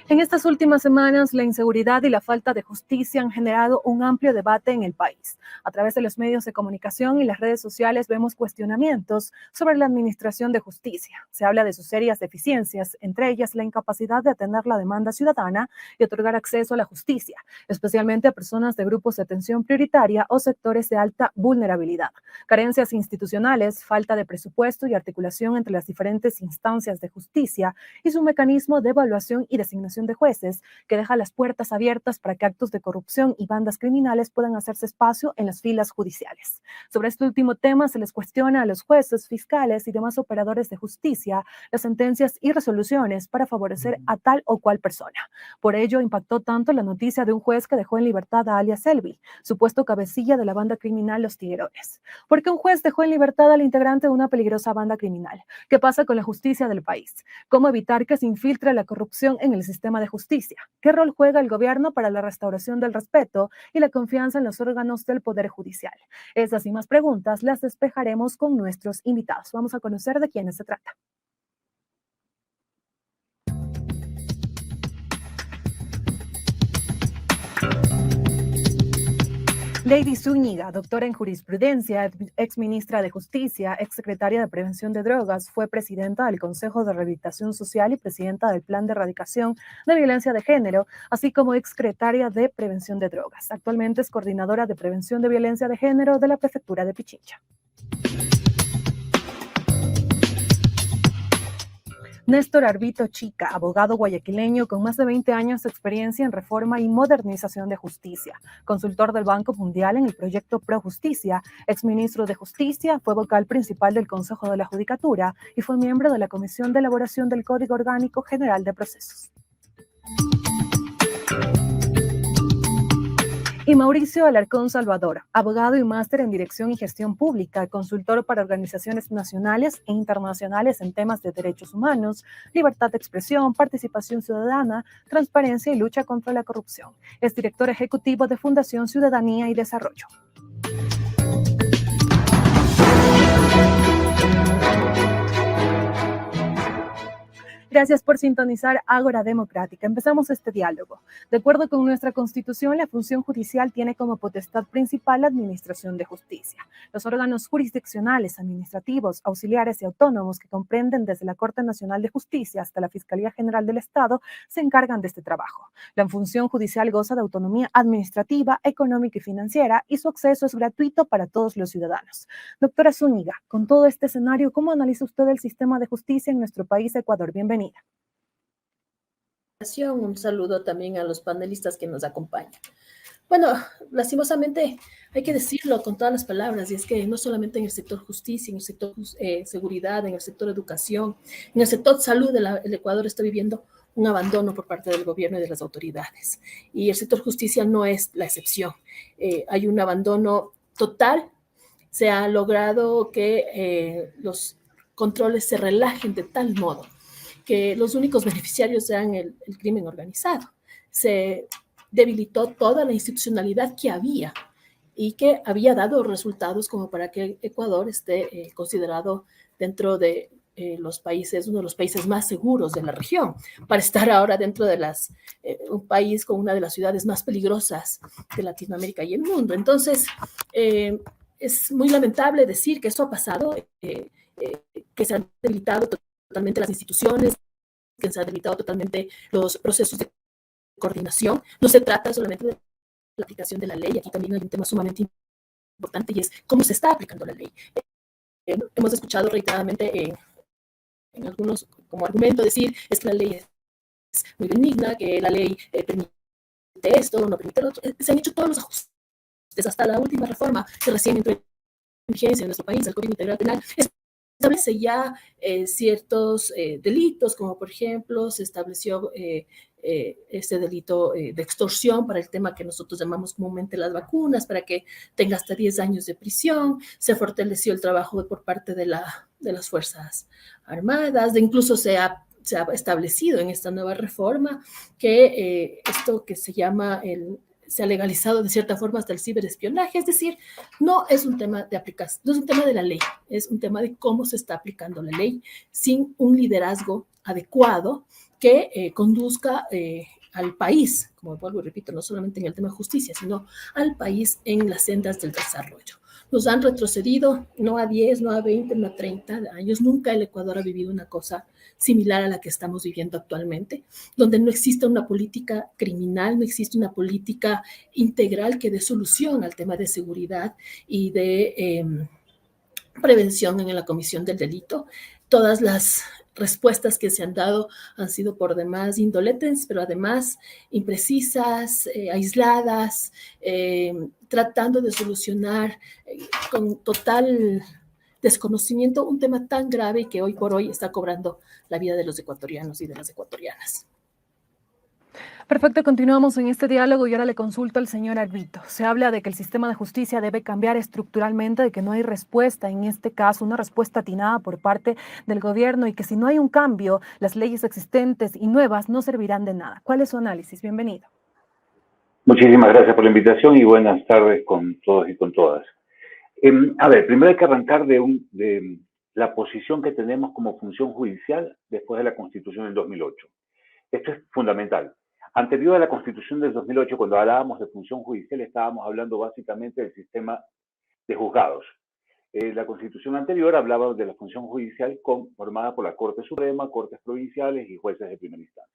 En estas últimas semanas, la inseguridad y la falta de justicia han generado un amplio debate en el país. A través de los medios de comunicación y las redes sociales vemos cuestionamientos sobre la administración de justicia. Se habla de sus serias deficiencias, entre ellas la incapacidad de atender la demanda ciudadana y otorgar acceso a la justicia, especialmente a personas de grupos de atención prioritaria o sectores de alta vulnerabilidad. Carencias institucionales, falta de presupuesto y articulación entre las diferentes instancias de justicia y su mecanismo de evaluación y designación de jueces, que deja las puertas abiertas para que actos de corrupción y bandas criminales puedan hacerse espacio en las filas judiciales. Sobre este último tema se les cuestiona a los jueces, fiscales y demás operadores de justicia las sentencias y resoluciones para favorecer a tal o cual persona. Por ello impactó tanto la noticia de un juez que dejó en libertad a alias Elvi, supuesto cabecilla de la banda criminal Los Tiguerones. ¿Por qué un juez dejó en libertad al integrante de una peligrosa banda criminal? ¿Qué pasa con la justicia del país? ¿Cómo evitar que se infiltre la corrupción en el sistema de justicia? ¿Qué rol juega el gobierno para la restauración del respeto y la confianza en los órganos del Poder Judicial? Esas y más preguntas las despejaremos con nuestros invitados. Vamos a conocer de quiénes se trata. Lady Zúñiga, doctora en jurisprudencia, ex ministra de Justicia, ex secretaria de Prevención de Drogas, fue presidenta del Consejo de Rehabilitación Social y presidenta del Plan de Erradicación de Violencia de Género, así como ex secretaria de Prevención de Drogas. Actualmente es coordinadora de Prevención de Violencia de Género de la Prefectura de Pichincha. Néstor Arbito Chica, abogado guayaquileño con más de 20 años de experiencia en reforma y modernización de justicia, consultor del Banco Mundial en el proyecto Pro Justicia, exministro de Justicia, fue vocal principal del Consejo de la Judicatura y fue miembro de la Comisión de Elaboración del Código Orgánico General de Procesos. Y Mauricio Alarcón Salvador, abogado y máster en Dirección y Gestión Pública, consultor para organizaciones nacionales e internacionales en temas de derechos humanos, libertad de expresión, participación ciudadana, transparencia y lucha contra la corrupción. Es director ejecutivo de Fundación Ciudadanía y Desarrollo. Gracias por sintonizar Ágora Democrática. Empezamos este diálogo. De acuerdo con nuestra Constitución, la función judicial tiene como potestad principal la administración de justicia. Los órganos jurisdiccionales, administrativos, auxiliares y autónomos que comprenden desde la Corte Nacional de Justicia hasta la Fiscalía General del Estado se encargan de este trabajo. La función judicial goza de autonomía administrativa, económica y financiera y su acceso es gratuito para todos los ciudadanos. Doctora Zúñiga, con todo este escenario, ¿cómo analiza usted el sistema de justicia en nuestro país, Ecuador? Bienvenida. Un saludo también a los panelistas que nos acompañan. Bueno, lastimosamente hay que decirlo con todas las palabras, y es que no solamente en el sector justicia, en el sector seguridad, en el sector educación, en el sector salud, el Ecuador está viviendo un abandono por parte del gobierno y de las autoridades. Y el sector justicia no es la excepción. Hay un abandono total. Se ha logrado que los controles se relajen de tal modo que los únicos beneficiarios sean el crimen organizado. Se debilitó toda la institucionalidad que había y que había dado resultados como para que Ecuador esté considerado dentro de los países, uno de los países más seguros de la región, para estar ahora dentro de un país con una de las ciudades más peligrosas de Latinoamérica y el mundo. Entonces, es muy lamentable decir que esto ha pasado, que se han debilitado totalmente las instituciones, que se han debilitado totalmente los procesos de coordinación. No se trata solamente de la aplicación de la ley, aquí también hay un tema sumamente importante y es cómo se está aplicando la ley. Hemos escuchado reiteradamente en algunos como argumento decir es que la ley es muy benigna, que la ley permite esto, no permite lo otro. Se han hecho todos los ajustes hasta la última reforma que recién entró en vigencia en nuestro país, el Código Integral Penal, establece ya ciertos delitos, como por ejemplo se estableció este delito de extorsión para el tema que nosotros llamamos comúnmente las vacunas, para que tenga hasta 10 años de prisión. Se fortaleció el trabajo por parte de las Fuerzas Armadas, incluso se ha establecido en esta nueva reforma que esto que se llama se ha legalizado de cierta forma hasta el ciberespionaje, es decir, no es un tema de aplicación, no es un tema de la ley, es un tema de cómo se está aplicando la ley sin un liderazgo adecuado que conduzca al país, como vuelvo y repito, no solamente en el tema de justicia, sino al país en las sendas del desarrollo. Nos han retrocedido no a 10, no a 20, no a 30 años. Nunca el Ecuador ha vivido una cosa similar a la que estamos viviendo actualmente, donde no existe una política criminal, no existe una política integral que dé solución al tema de seguridad y de prevención en la comisión del delito. Todas las respuestas que se han dado han sido por demás indolentes, pero además imprecisas, aisladas, tratando de solucionar con total desconocimiento un tema tan grave que hoy por hoy está cobrando la vida de los ecuatorianos y de las ecuatorianas. Perfecto, continuamos en este diálogo y ahora le consulto al señor Alvito. Se habla de que el sistema de justicia debe cambiar estructuralmente, de que no hay respuesta en este caso, una respuesta atinada por parte del gobierno y que si no hay un cambio, las leyes existentes y nuevas no servirán de nada. ¿Cuál es su análisis? Bienvenido. Muchísimas gracias por la invitación y buenas tardes con todos y con todas. A ver, primero hay que arrancar de la posición que tenemos como función judicial después de la Constitución del 2008. Esto es fundamental. Anterior a la Constitución del 2008, cuando hablábamos de función judicial, estábamos hablando básicamente del sistema de juzgados. La Constitución anterior hablaba de la función judicial formada por la Corte Suprema, Cortes Provinciales y jueces de primera instancia.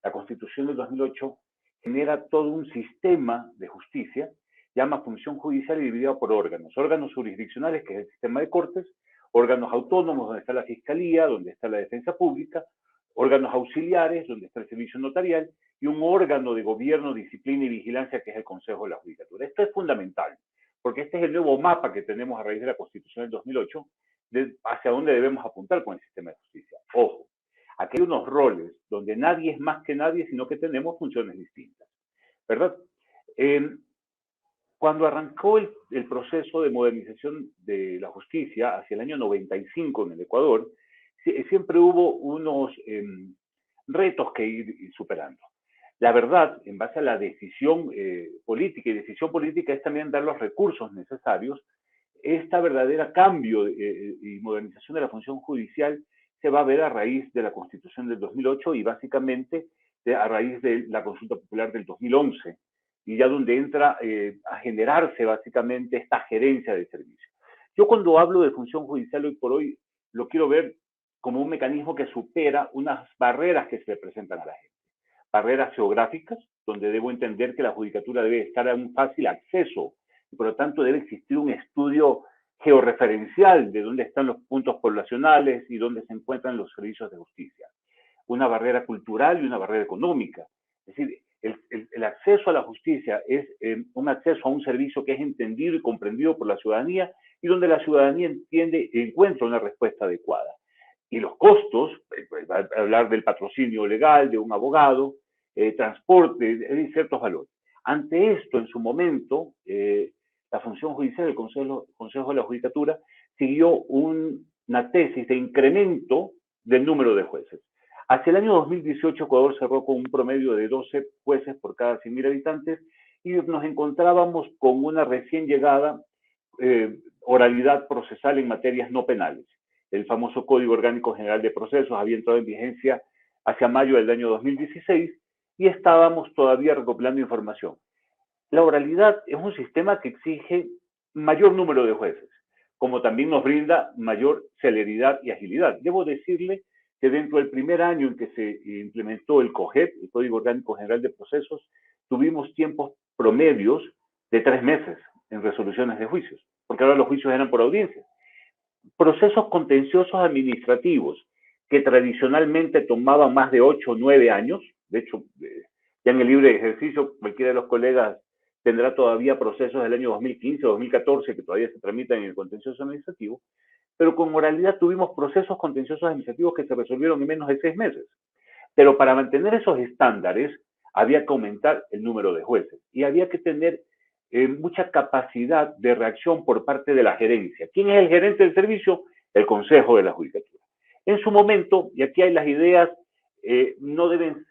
La Constitución del 2008 genera todo un sistema de justicia, llama función judicial y dividida por órganos. Órganos jurisdiccionales, que es el sistema de cortes, órganos autónomos, donde está la Fiscalía, donde está la Defensa Pública, órganos auxiliares, donde está el servicio notarial, y un órgano de gobierno, disciplina y vigilancia, que es el Consejo de la Judicatura. Esto es fundamental, porque este es el nuevo mapa que tenemos a raíz de la Constitución del 2008, hacia dónde debemos apuntar con el sistema de justicia. Ojo, aquí hay unos roles donde nadie es más que nadie, sino que tenemos funciones distintas, ¿verdad? Cuando arrancó el proceso de modernización de la justicia hacia el año 95 en el Ecuador, siempre hubo unos retos que ir superando. La verdad, en base a la decisión política, y decisión política es también dar los recursos necesarios, esta verdadera cambio y modernización de la función judicial se va a ver a raíz de la Constitución del 2008 y básicamente a raíz de la consulta popular del 2011, y ya donde entra a generarse básicamente esta gerencia de servicio. Yo cuando hablo de función judicial hoy por hoy lo quiero ver como un mecanismo que supera unas barreras que se le presentan a la gente. Barreras geográficas, donde debo entender que la judicatura debe estar a un fácil acceso y por lo tanto debe existir un estudio georreferencial de dónde están los puntos poblacionales y dónde se encuentran los servicios de justicia. Una barrera cultural y una barrera económica. Es decir, el acceso a la justicia es un acceso a un servicio que es entendido y comprendido por la ciudadanía y donde la ciudadanía entiende y encuentra una respuesta adecuada. Y los costos, hablar del patrocinio legal, de un abogado, transporte, ciertos valores. Ante esto, en su momento, la función judicial del Consejo de la Judicatura siguió una tesis de incremento del número de jueces. Hacia el año 2018, Ecuador cerró con un promedio de 12 jueces por cada 100.000 habitantes y nos encontrábamos con una recién llegada oralidad procesal en materias no penales. El famoso Código Orgánico General de Procesos había entrado en vigencia hacia mayo del año 2016 y estábamos todavía recopilando información. La oralidad es un sistema que exige mayor número de jueces, como también nos brinda mayor celeridad y agilidad. Debo decirle que dentro del primer año en que se implementó el COGEP, el Código Orgánico General de Procesos, tuvimos tiempos promedios de 3 meses en resoluciones de juicios, porque ahora los juicios eran por audiencia. Procesos contenciosos administrativos que tradicionalmente tomaban más de 8 o 9 años, de hecho, ya en el libre ejercicio, cualquiera de los colegas tendrá todavía procesos del año 2015 o 2014 que todavía se tramitan en el contencioso administrativo, pero con oralidad tuvimos procesos contenciosos administrativos que se resolvieron en menos de 6 meses. Pero para mantener esos estándares había que aumentar el número de jueces y había que tener mucha capacidad de reacción por parte de la gerencia. ¿Quién es el gerente del servicio? El Consejo de la Judicatura. En su momento, y aquí hay las ideas, no deben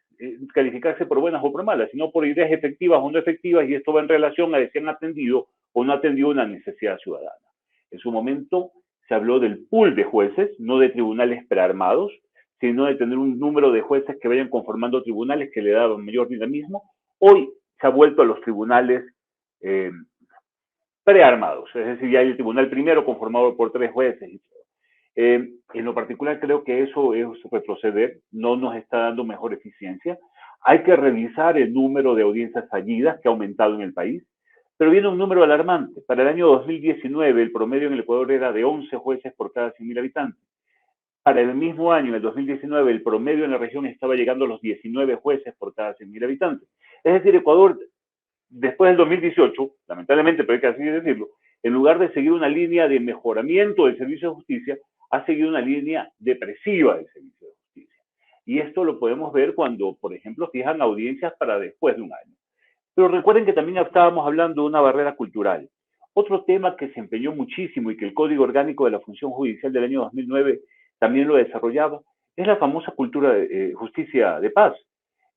calificarse por buenas o por malas, sino por ideas efectivas o no efectivas, y esto va en relación a si han atendido o no atendido una necesidad ciudadana. En su momento se habló del pool de jueces, no de tribunales prearmados, sino de tener un número de jueces que vayan conformando tribunales que le daban mayor dinamismo. Hoy se ha vuelto a los tribunales prearmados, es decir, ya hay el tribunal primero conformado por 3 jueces. En lo particular creo que eso es retroceder, no nos está dando mejor eficiencia. Hay que revisar el número de audiencias fallidas que ha aumentado en el país, pero viene un número alarmante. Para el año 2019 el promedio en el Ecuador era de 11 jueces por cada 100.000 habitantes. Para el mismo año, en el 2019, el promedio en la región estaba llegando a los 19 jueces por cada 100.000 habitantes. Es decir, Ecuador, después del 2018, lamentablemente, pero hay que así decirlo, en lugar de seguir una línea de mejoramiento del servicio de justicia, ha seguido una línea depresiva del servicio de justicia. Y esto lo podemos ver cuando, por ejemplo, fijan audiencias para después de un año. Pero recuerden que también estábamos hablando de una barrera cultural. Otro tema que se empeñó muchísimo y que el Código Orgánico de la Función Judicial del año 2009 también lo desarrollaba, es la famosa cultura de justicia de paz.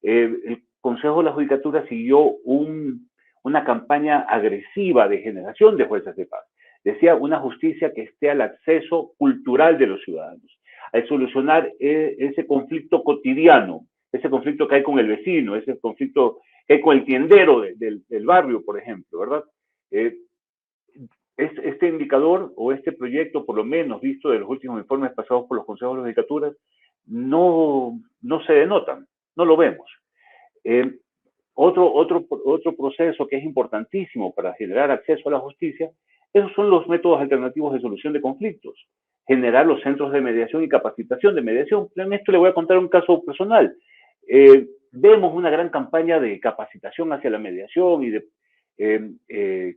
El Consejo de la Judicatura siguió una campaña agresiva de generación de jueces de paz. Decía, una justicia que esté al acceso cultural de los ciudadanos, al solucionar ese conflicto cotidiano, ese conflicto que hay con el vecino, ese conflicto que hay con el tiendero del barrio, por ejemplo, ¿verdad? Este indicador o este proyecto, por lo menos visto de los últimos informes pasados por los consejos de las judicaturas, no se denotan, no lo vemos. Otro proceso que es importantísimo para generar acceso a la justicia, esos son los métodos alternativos de solución de conflictos. Generar los centros de mediación y capacitación de mediación. En esto le voy a contar un caso personal. Vemos una gran campaña de capacitación hacia la mediación y de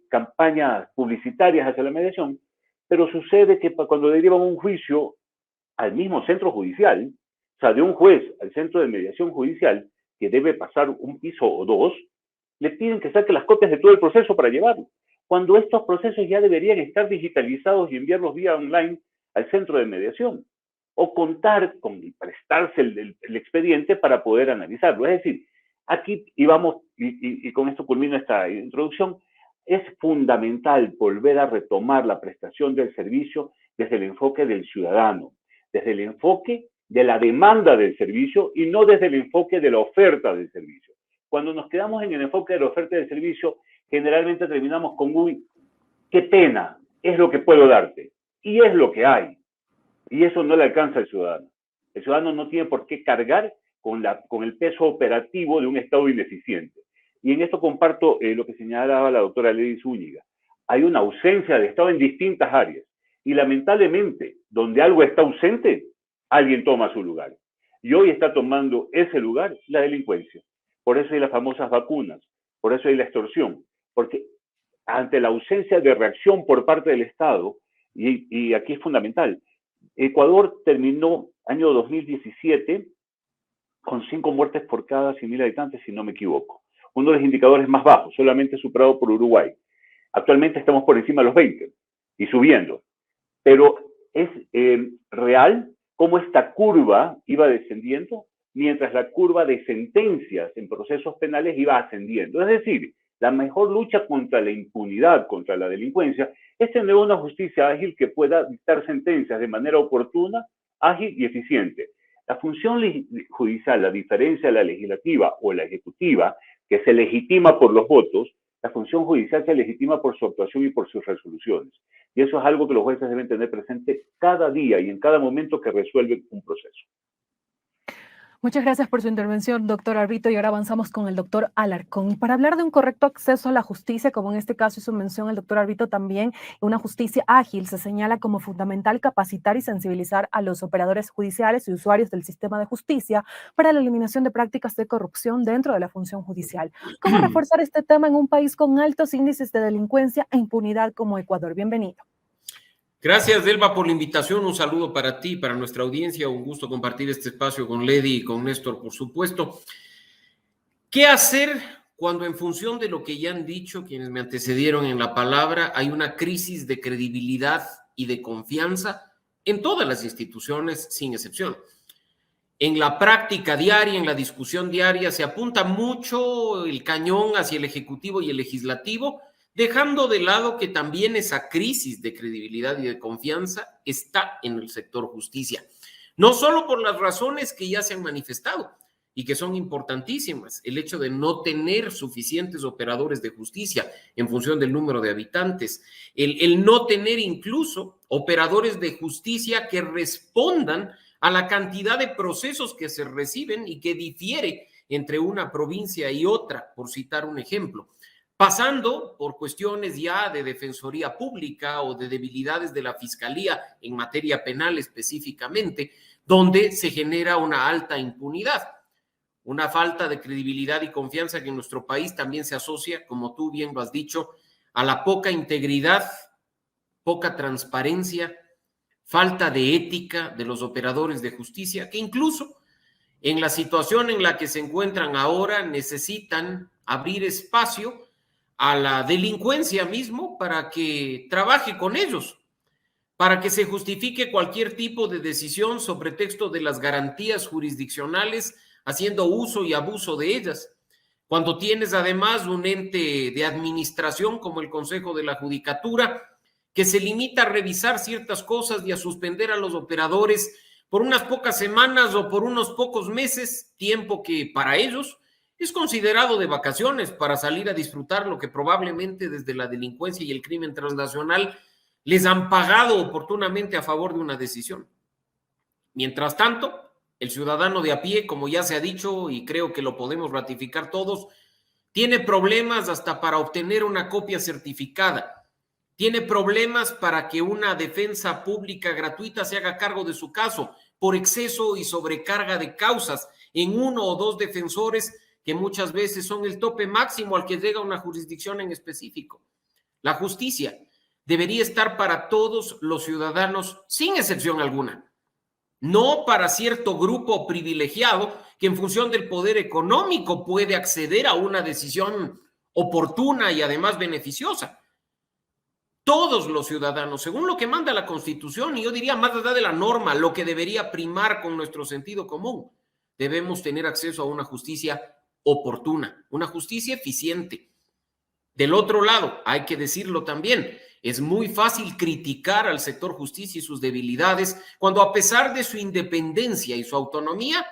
campañas publicitarias hacia la mediación, pero sucede que cuando derivan un juicio al mismo centro judicial, o sea, de un juez al centro de mediación judicial, que debe pasar un piso o 2, le piden que saque las copias de todo el proceso para llevarlo, cuando estos procesos ya deberían estar digitalizados y enviarlos vía online al centro de mediación, o contar con prestarse el expediente para poder analizarlo. Es decir, aquí, y con esto culmino esta introducción, es fundamental volver a retomar la prestación del servicio desde el enfoque del ciudadano, desde el enfoque de la demanda del servicio y no desde el enfoque de la oferta del servicio. Cuando nos quedamos en el enfoque de la oferta del servicio, generalmente terminamos con uy, qué pena, es lo que puedo darte, y es lo que hay, y eso no le alcanza al ciudadano. El ciudadano no tiene por qué cargar con el peso operativo de un Estado ineficiente. Y en esto comparto lo que señalaba la doctora Lady Zúñiga. Hay una ausencia de Estado en distintas áreas, y lamentablemente, donde algo está ausente, alguien toma su lugar. Y hoy está tomando ese lugar la delincuencia. Por eso hay las famosas vacunas, por eso hay la extorsión, porque ante la ausencia de reacción por parte del Estado, y aquí es fundamental, Ecuador terminó año 2017 con 5 muertes por cada 100.000 habitantes, si no me equivoco. Uno de los indicadores más bajos, solamente superado por Uruguay. Actualmente estamos por encima de los 20 y subiendo. Pero es real cómo esta curva iba descendiendo mientras la curva de sentencias en procesos penales iba ascendiendo. Es decir, la mejor lucha contra la impunidad, contra la delincuencia, es tener una justicia ágil que pueda dictar sentencias de manera oportuna, ágil y eficiente. La función judicial, a diferencia de la legislativa o la ejecutiva, que se legitima por los votos, la función judicial se legitima por su actuación y por sus resoluciones. Y eso es algo que los jueces deben tener presente cada día y en cada momento que resuelven un proceso. Muchas gracias por su intervención, doctor Arvito. Y ahora avanzamos con el doctor Alarcón. Para hablar de un correcto acceso a la justicia, como en este caso hizo mención el doctor Arvito también, una justicia ágil, se señala como fundamental capacitar y sensibilizar a los operadores judiciales y usuarios del sistema de justicia para la eliminación de prácticas de corrupción dentro de la función judicial. ¿Cómo reforzar este tema en un país con altos índices de delincuencia e impunidad como Ecuador? Bienvenido. Gracias, Delva, por la invitación. Un saludo para ti, para nuestra audiencia. Un gusto compartir este espacio con Lady y con Néstor, por supuesto. ¿Qué hacer cuando, en función de lo que ya han dicho quienes me antecedieron en la palabra, hay una crisis de credibilidad y de confianza en todas las instituciones, sin excepción? En la práctica diaria, en la discusión diaria, se apunta mucho el cañón hacia el Ejecutivo y el Legislativo, dejando de lado que también esa crisis de credibilidad y de confianza está en el sector justicia. no solo por las razones que ya se han manifestado y que son importantísimas, el hecho de no tener suficientes operadores de justicia en función del número de habitantes, el no tener incluso operadores de justicia que respondan a la cantidad de procesos que se reciben y que difiere entre una provincia y otra, por citar un ejemplo, pasando por cuestiones ya de defensoría pública o de debilidades de la fiscalía en materia penal específicamente, donde se genera una alta impunidad, una falta de credibilidad y confianza que en nuestro país también se asocia, como tú bien lo has dicho, a la poca integridad, poca transparencia, falta de ética de los operadores de justicia, que incluso en la situación en la que se encuentran ahora necesitan abrir espacio a la delincuencia mismo para que trabaje con ellos, para que se justifique cualquier tipo de decisión sobre texto de las garantías jurisdiccionales, haciendo uso y abuso de ellas. Cuando tienes además un ente de administración como el Consejo de la Judicatura, que se limita a revisar ciertas cosas y a suspender a los operadores por unas pocas semanas o por unos pocos meses, tiempo que para ellos es considerado de vacaciones para salir a disfrutar lo que probablemente desde la delincuencia y el crimen transnacional les han pagado oportunamente a favor de una decisión. Mientras tanto, el ciudadano de a pie, como ya se ha dicho y creo que lo podemos ratificar todos, tiene problemas hasta para obtener una copia certificada, tiene problemas para que una defensa pública gratuita se haga cargo de su caso por exceso y sobrecarga de causas en uno o dos defensores que muchas veces son el tope máximo al que llega una jurisdicción en específico. La justicia debería estar para todos los ciudadanos sin excepción alguna, no para cierto grupo privilegiado que en función del poder económico puede acceder a una decisión oportuna y además beneficiosa. Todos los ciudadanos, según lo que manda la Constitución, y yo diría más allá de la norma, lo que debería primar con nuestro sentido común, debemos tener acceso a una justicia oportuna, una justicia eficiente. Del otro lado, hay que decirlo también, es muy fácil criticar al sector justicia y sus debilidades cuando a pesar de su independencia y su autonomía,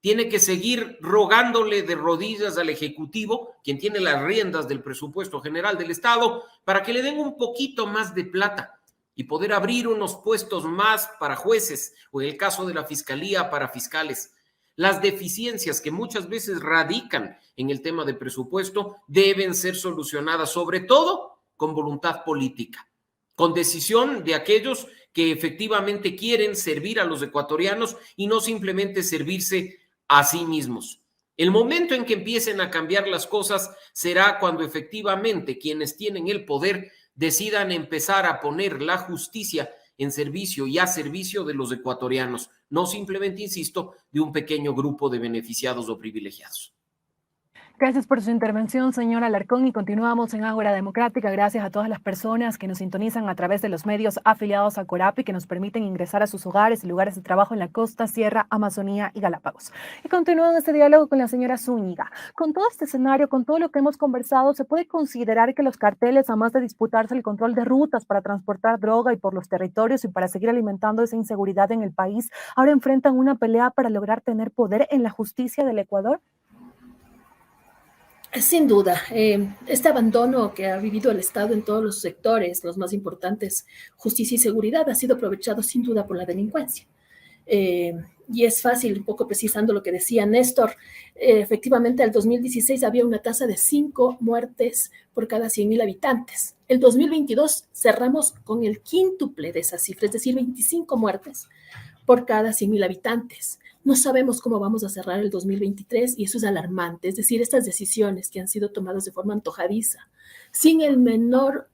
tiene que seguir rogándole de rodillas al Ejecutivo, quien tiene las riendas del presupuesto general del Estado, para que le den un poquito más de plata y poder abrir unos puestos más para jueces o en el caso de la Fiscalía para fiscales. Las deficiencias que muchas veces radican en el tema de presupuesto deben ser solucionadas, sobre todo con voluntad política, con decisión de aquellos que efectivamente quieren servir a los ecuatorianos y no simplemente servirse a sí mismos. El momento en que empiecen a cambiar las cosas será cuando efectivamente quienes tienen el poder decidan empezar a poner la justicia en servicio y a servicio de los ecuatorianos, no simplemente, insisto, de un pequeño grupo de beneficiados o privilegiados. Gracias por su intervención, señor Alarcón, y continuamos en Ágora Democrática. Gracias a todas las personas que nos sintonizan a través de los medios afiliados a Corapi que nos permiten ingresar a sus hogares y lugares de trabajo en la costa, sierra, Amazonía y Galápagos. Y continúan este diálogo con la señora Zúñiga. Con todo este escenario, con todo lo que hemos conversado, ¿se puede considerar que los carteles, además de disputarse el control de rutas para transportar droga y por los territorios y para seguir alimentando esa inseguridad en el país, ahora enfrentan una pelea para lograr tener poder en la justicia del Ecuador? Sin duda, este abandono que ha vivido el Estado en todos los sectores, los más importantes, justicia y seguridad, ha sido aprovechado sin duda por la delincuencia. Y es fácil, un poco precisando lo que decía Néstor, efectivamente al 2016 había una tasa de 5 muertes por cada 100.000 habitantes. El 2022 cerramos con el quíntuple de esa cifra, es decir, 25 muertes por cada 100.000 habitantes. No sabemos cómo vamos a cerrar el 2023 y eso es alarmante. Es decir, estas decisiones que han sido tomadas de forma antojadiza, sin el menor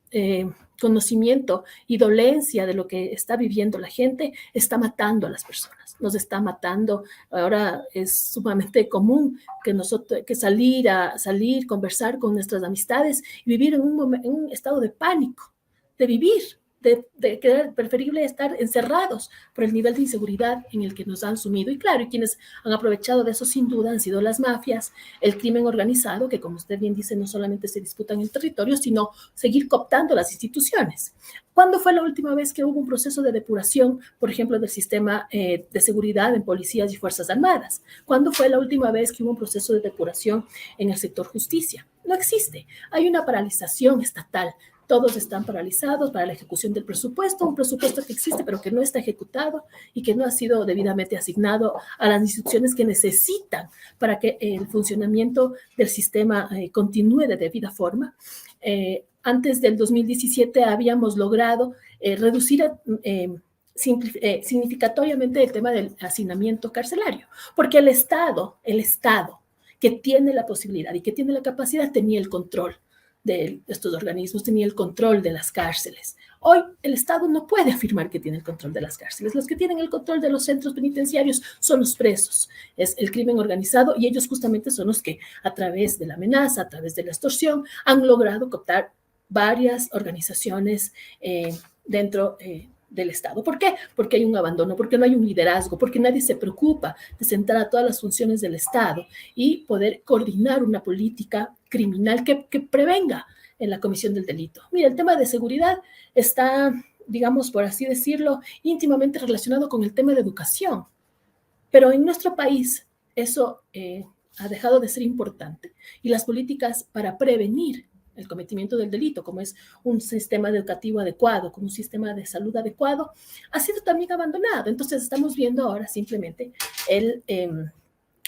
conocimiento y dolencia de lo que está viviendo la gente, está matando a las personas, nos está matando. Ahora es sumamente común que salir, conversar con nuestras amistades y vivir en un estado de pánico, de vivir. de querer preferible estar encerrados por el nivel de inseguridad en el que nos han sumido. Y claro, y quienes han aprovechado de eso sin duda han sido las mafias, el crimen organizado, que como usted bien dice, no solamente se disputan el territorio, sino seguir cooptando las instituciones. ¿Cuándo fue la última vez que hubo un proceso de depuración, por ejemplo, del sistema de seguridad en policías y fuerzas armadas? ¿Cuándo fue la última vez que hubo un proceso de depuración en el sector justicia? No existe. Hay una paralización estatal. Todos están paralizados para la ejecución del presupuesto, un presupuesto que existe pero que no está ejecutado y que no ha sido debidamente asignado a las instituciones que necesitan para que el funcionamiento del sistema continúe de debida forma. Antes del 2017 habíamos logrado reducir significatoriamente el tema del hacinamiento carcelario, porque el Estado que tiene la posibilidad y que tiene la capacidad tenía el control de estos organismos, tenía el control de las cárceles. Hoy el Estado no puede afirmar que tiene el control de las cárceles. Los que tienen el control de los centros penitenciarios son los presos, es el crimen organizado, y ellos justamente son los que a través de la amenaza, a través de la extorsión, han logrado cooptar varias organizaciones dentro del Estado. ¿Por qué? Porque hay un abandono, porque no hay un liderazgo, porque nadie se preocupa de centrar a todas las funciones del Estado y poder coordinar una política criminal que prevenga en la comisión del delito. Mira, el tema de seguridad está, digamos, por así decirlo, íntimamente relacionado con el tema de educación, pero en nuestro país eso ha dejado de ser importante y las políticas para prevenir el cometimiento del delito, como es un sistema educativo adecuado, como un sistema de salud adecuado, ha sido también abandonado. Entonces estamos viendo ahora simplemente el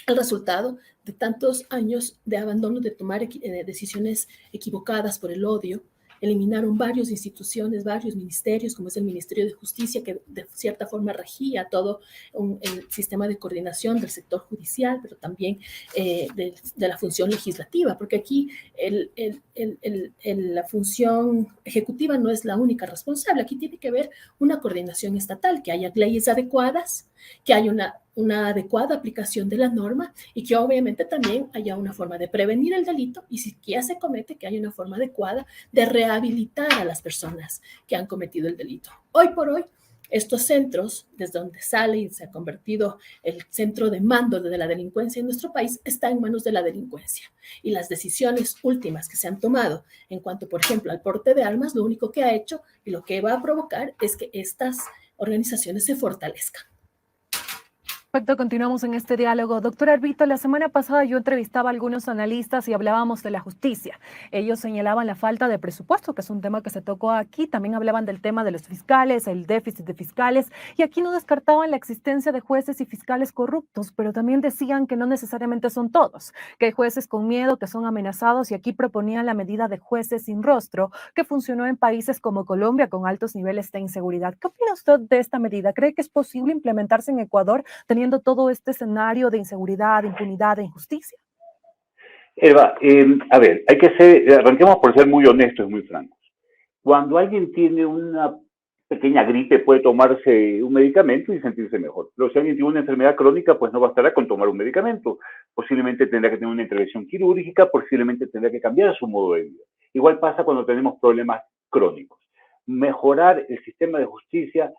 resultado de tantos años de abandono, de tomar decisiones equivocadas por el odio. Eliminaron varias instituciones, varios ministerios, como es el Ministerio de Justicia, que de cierta forma regía todo el sistema de coordinación del sector judicial, pero también de la función legislativa, porque aquí la función ejecutiva no es la única responsable. Aquí tiene que haber una coordinación estatal, que haya leyes adecuadas, que haya una adecuada aplicación de la norma y que obviamente también haya una forma de prevenir el delito y si ya se comete, que haya una forma adecuada de rehabilitar a las personas que han cometido el delito. Hoy por hoy, estos centros, desde donde sale y se ha convertido el centro de mando de la delincuencia en nuestro país, está en manos de la delincuencia. Y las decisiones últimas que se han tomado en cuanto, por ejemplo, al porte de armas, lo único que ha hecho y lo que va a provocar es que estas organizaciones se fortalezcan. Perfecto, continuamos en este diálogo. Doctor Arvito, la semana pasada yo entrevistaba a algunos analistas y hablábamos de la justicia. Ellos señalaban la falta de presupuesto, que es un tema que se tocó aquí. También hablaban del tema de los fiscales, el déficit de fiscales. Y aquí no descartaban la existencia de jueces y fiscales corruptos, pero también decían que no necesariamente son todos, que hay jueces con miedo, que son amenazados. Y aquí proponían la medida de jueces sin rostro, que funcionó en países como Colombia con altos niveles de inseguridad. ¿Qué opina usted de esta medida? ¿Cree que es posible implementarse en Ecuador teniendo todo este escenario de inseguridad, de impunidad, de injusticia? Eva, a ver, arranquemos por ser muy honestos y muy francos. Cuando alguien tiene una pequeña gripe puede tomarse un medicamento y sentirse mejor. Pero si alguien tiene una enfermedad crónica, pues no bastará con tomar un medicamento. Posiblemente tendrá que tener una intervención quirúrgica, posiblemente tendrá que cambiar su modo de vida. Igual pasa cuando tenemos problemas crónicos. Mejorar el sistema de justicia,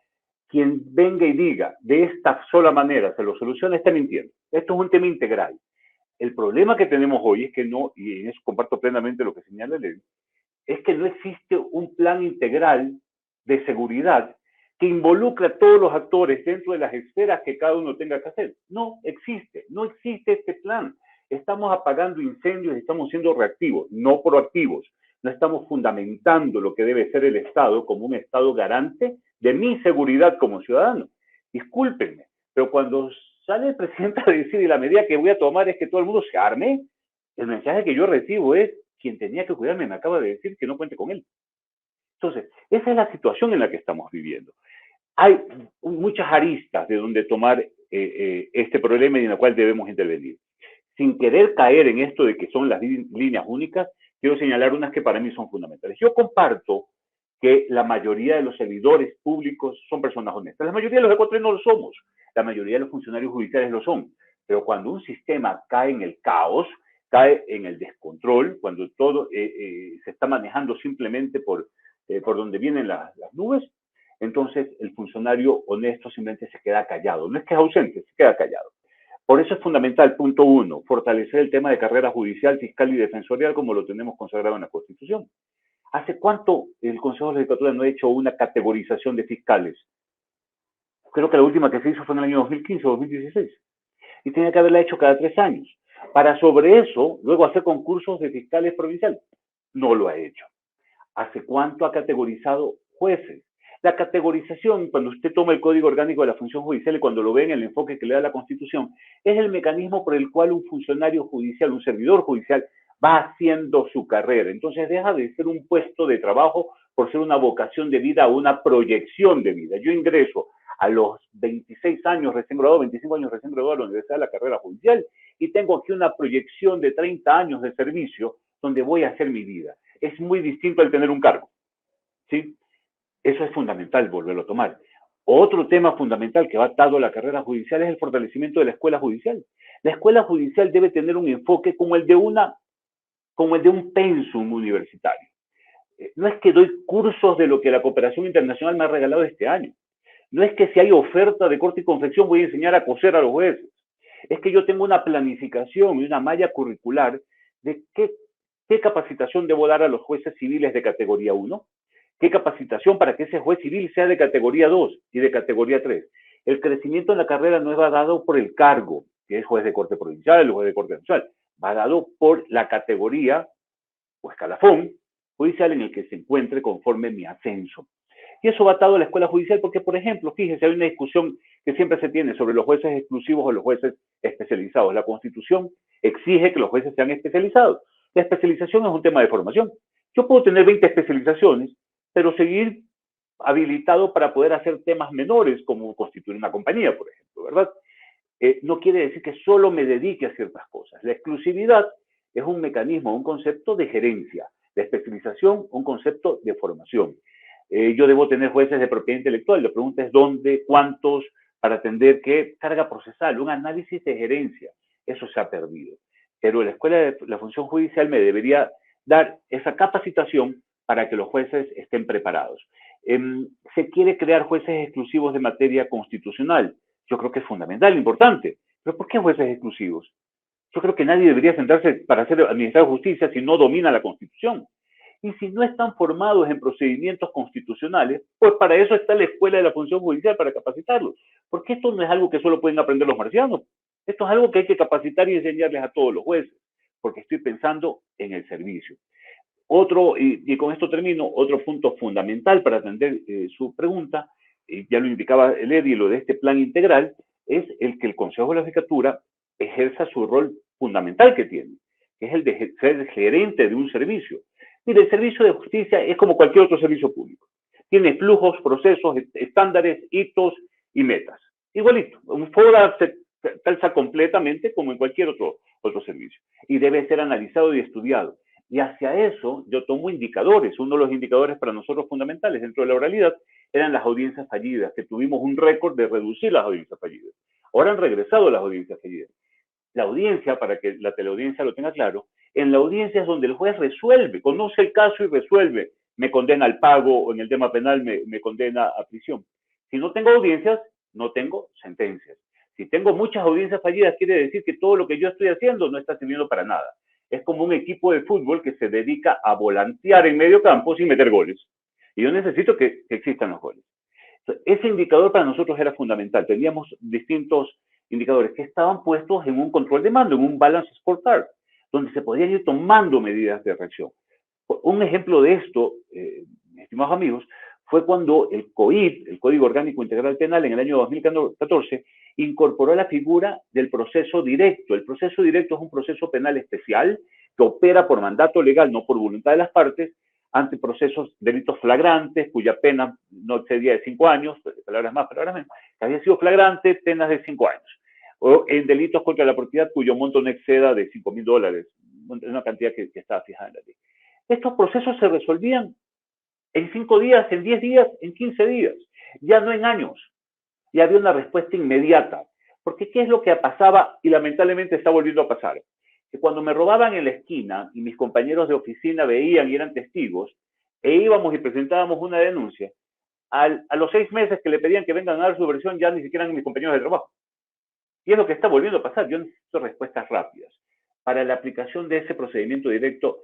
quien venga y diga de esta sola manera se lo soluciona, está mintiendo. Esto es un tema integral. El problema que tenemos hoy es que no, y en eso comparto plenamente lo que señala Levi, es que no existe un plan integral de seguridad que involucre a todos los actores dentro de las esferas que cada uno tenga que hacer. No existe este plan. Estamos apagando incendios y estamos siendo reactivos, no proactivos. No estamos fundamentando lo que debe ser el Estado como un Estado garante de mi seguridad como ciudadano. Discúlpenme, pero cuando sale el presidente a decir y la medida que voy a tomar es que todo el mundo se arme, el mensaje que yo recibo es, quien tenía que cuidarme me acaba de decir que no cuente con él. Entonces, esa es la situación en la que estamos viviendo. Hay muchas aristas de donde tomar este problema y en la cual debemos intervenir. Sin querer caer en esto de que son las líneas únicas, quiero señalar unas que para mí son fundamentales. Yo comparto que la mayoría de los servidores públicos son personas honestas. La mayoría de los ecuatorianos lo somos. La mayoría de los funcionarios judiciales lo son. Pero cuando un sistema cae en el caos, cae en el descontrol, cuando todo se está manejando simplemente por por donde vienen las nubes, entonces el funcionario honesto simplemente se queda callado. No es que es ausente, se queda callado. Por eso es fundamental, punto 1, fortalecer el tema de carrera judicial, fiscal y defensorial como lo tenemos consagrado en la Constitución. ¿Hace cuánto el Consejo de la Judicatura no ha hecho una categorización de fiscales? Creo que la última que se hizo fue en el año 2015 o 2016. Y tenía que haberla hecho cada 3 años. Para sobre eso, luego hacer concursos de fiscales provinciales. No lo ha hecho. ¿Hace cuánto ha categorizado jueces? La categorización, cuando usted toma el Código Orgánico de la Función Judicial y cuando lo ve en el enfoque que le da la Constitución, es el mecanismo por el cual un funcionario judicial, un servidor judicial, va haciendo su carrera. Entonces deja de ser un puesto de trabajo por ser una vocación de vida o una proyección de vida. Yo ingreso a los 26 años recién graduado, 25 años recién graduado a la Universidad de la Carrera Judicial y tengo aquí una proyección de 30 años de servicio donde voy a hacer mi vida. Es muy distinto al tener un cargo, ¿sí? Eso es fundamental volverlo a tomar. Otro tema fundamental que va atado a la carrera judicial es el fortalecimiento de la escuela judicial. La escuela judicial debe tener un enfoque como el de un pensum universitario. No es que doy cursos de lo que la cooperación internacional me ha regalado este año. No es que si hay oferta de corte y confección voy a enseñar a coser a los jueces. Es que yo tengo una planificación y una malla curricular de qué capacitación debo dar a los jueces civiles de categoría 1, qué capacitación para que ese juez civil sea de categoría 2 y de categoría 3. El crecimiento en la carrera no va dado por el cargo, que es juez de corte provincial o juez de corte nacional, va dado por la categoría o escalafón judicial en el que se encuentre conforme mi ascenso. Y eso va atado a la escuela judicial porque, por ejemplo, fíjese, hay una discusión que siempre se tiene sobre los jueces exclusivos o los jueces especializados. La Constitución exige que los jueces sean especializados. La especialización es un tema de formación. Yo puedo tener 20 especializaciones, pero seguir habilitado para poder hacer temas menores, como constituir una compañía, por ejemplo, ¿verdad? No quiere decir que solo me dedique a ciertas cosas. La exclusividad es un mecanismo, un concepto de gerencia. La especialización, un concepto de formación. Yo debo tener jueces de propiedad intelectual. La pregunta es dónde, cuántos, para atender qué carga procesal, un análisis de gerencia. Eso se ha perdido. Pero la Escuela de la Función Judicial me debería dar esa capacitación para que los jueces estén preparados. Se quiere crear jueces exclusivos de materia constitucional. Yo creo que es fundamental, importante. ¿Pero por qué jueces exclusivos? Yo creo que nadie debería sentarse para hacer administrar justicia si no domina la Constitución. Y si no están formados en procedimientos constitucionales, pues para eso está la Escuela de la Función Judicial, para capacitarlos. Porque esto no es algo que solo pueden aprender los marcianos. Esto es algo que hay que capacitar y enseñarles a todos los jueces, porque estoy pensando en el servicio. Otro, y con esto termino, otro punto fundamental para atender su pregunta, ya lo indicaba el Eddie, lo de este plan integral, es el que el Consejo de la Judicatura ejerza su rol fundamental que tiene, que es el de ser gerente de un servicio. Mire, el servicio de justicia es como cualquier otro servicio público. Tiene flujos, procesos, estándares, hitos y metas. Igualito, un FODA se calza completamente como en cualquier otro servicio. Y debe ser analizado y estudiado. Y hacia eso yo tomo indicadores. Uno de los indicadores para nosotros fundamentales dentro de la oralidad eran las audiencias fallidas, que tuvimos un récord de reducir las audiencias fallidas. Ahora han regresado las audiencias fallidas. La audiencia, para que la teleaudiencia lo tenga claro, en la audiencia es donde el juez resuelve, conoce el caso y resuelve. Me condena al pago o en el tema penal me condena a prisión. Si no tengo audiencias, no tengo sentencias. Si tengo muchas audiencias fallidas, quiere decir que todo lo que yo estoy haciendo no está sirviendo para nada. Es como un equipo de fútbol que se dedica a volantear en medio campo sin meter goles. Y yo necesito que existan los goles. Ese indicador para nosotros era fundamental. Teníamos distintos indicadores que estaban puestos en un control de mando, en un balance scorecard, donde se podían ir tomando medidas de reacción. Un ejemplo de esto, estimados amigos, fue cuando el COIP, el Código Orgánico Integral Penal, en el año 2014, incorporó la figura del proceso directo. El proceso directo es un proceso penal especial que opera por mandato legal, no por voluntad de las partes, ante procesos, delitos flagrantes, cuya pena no excedía de 5 años, palabras más, palabras menos, que había sido flagrante, penas de 5 años. O en delitos contra la propiedad cuyo monto no exceda de $5,000, una cantidad que estaba fijada en la ley. Estos procesos se resolvían en 5 días, en 10 días, en 15 días, ya no en años. Y había una respuesta inmediata. Porque ¿qué es lo que pasaba? Y lamentablemente está volviendo a pasar. Que cuando me robaban en la esquina y mis compañeros de oficina veían y eran testigos, e íbamos y presentábamos una denuncia, a los 6 meses que le pedían que vengan a dar su versión, ya ni siquiera eran mis compañeros de trabajo. Y es lo que está volviendo a pasar. Yo necesito respuestas rápidas. Para la aplicación de ese procedimiento directo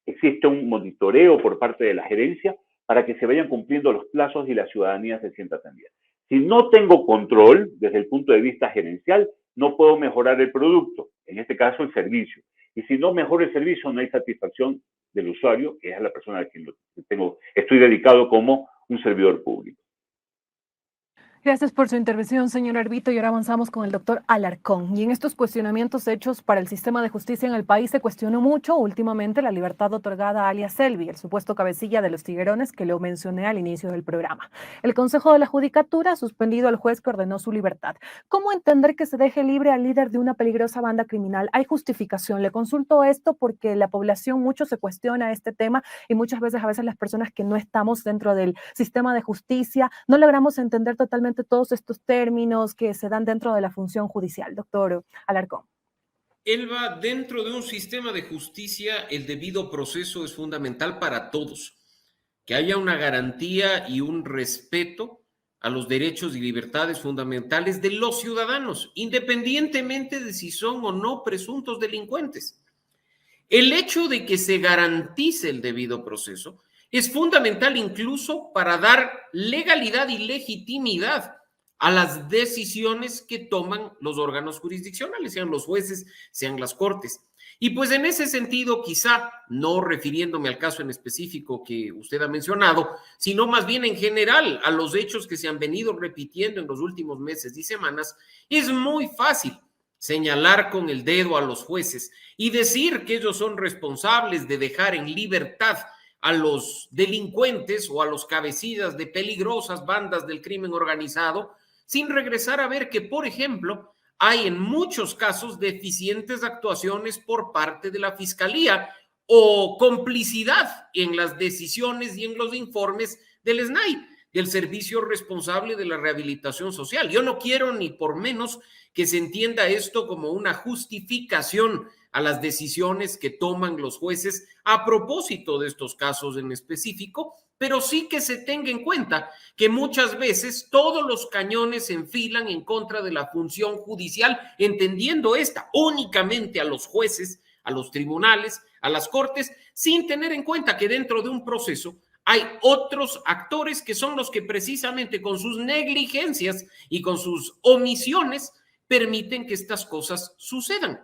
existe un monitoreo por parte de la gerencia para que se vayan cumpliendo los plazos y la ciudadanía se sienta atendida. Si no tengo control desde el punto de vista gerencial, no puedo mejorar el producto, en este caso el servicio. Y si no mejoro el servicio, no hay satisfacción del usuario, que es la persona a quien estoy dedicado como un servidor público. Gracias por su intervención, señor Arvito. Y ahora avanzamos con el doctor Alarcón. Y en estos cuestionamientos hechos para el sistema de justicia en el país se cuestionó mucho últimamente la libertad otorgada a alias Selvi, el supuesto cabecilla de los Tiguerones que lo mencioné al inicio del programa. El Consejo de la Judicatura ha suspendido al juez que ordenó su libertad. ¿Cómo entender que se deje libre al líder de una peligrosa banda criminal? ¿Hay justificación? Le consulto esto porque la población mucho se cuestiona este tema y muchas veces, las personas que no estamos dentro del sistema de justicia no logramos entender totalmente todos estos términos que se dan dentro de la función judicial. Doctor Alarcón. Elba, dentro de un sistema de justicia, el debido proceso es fundamental para todos. Que haya una garantía y un respeto a los derechos y libertades fundamentales de los ciudadanos, independientemente de si son o no presuntos delincuentes. El hecho de que se garantice el debido proceso es fundamental incluso para dar legalidad y legitimidad a las decisiones que toman los órganos jurisdiccionales, sean los jueces, sean las cortes. Y pues en ese sentido, quizá, no refiriéndome al caso en específico que usted ha mencionado, sino más bien en general a los hechos que se han venido repitiendo en los últimos meses y semanas, es muy fácil señalar con el dedo a los jueces y decir que ellos son responsables de dejar en libertad a los delincuentes o a los cabecillas de peligrosas bandas del crimen organizado, sin regresar a ver que, por ejemplo, hay en muchos casos deficientes actuaciones por parte de la Fiscalía o complicidad en las decisiones y en los informes del SNAI, del Servicio Responsable de la Rehabilitación Social. Yo no quiero ni por menos que se entienda esto como una justificación a las decisiones que toman los jueces a propósito de estos casos en específico, pero sí que se tenga en cuenta que muchas veces todos los cañones se enfilan en contra de la función judicial, entendiendo esta únicamente a los jueces, a los tribunales, a las cortes, sin tener en cuenta que dentro de un proceso hay otros actores que son los que precisamente con sus negligencias y con sus omisiones permiten que estas cosas sucedan.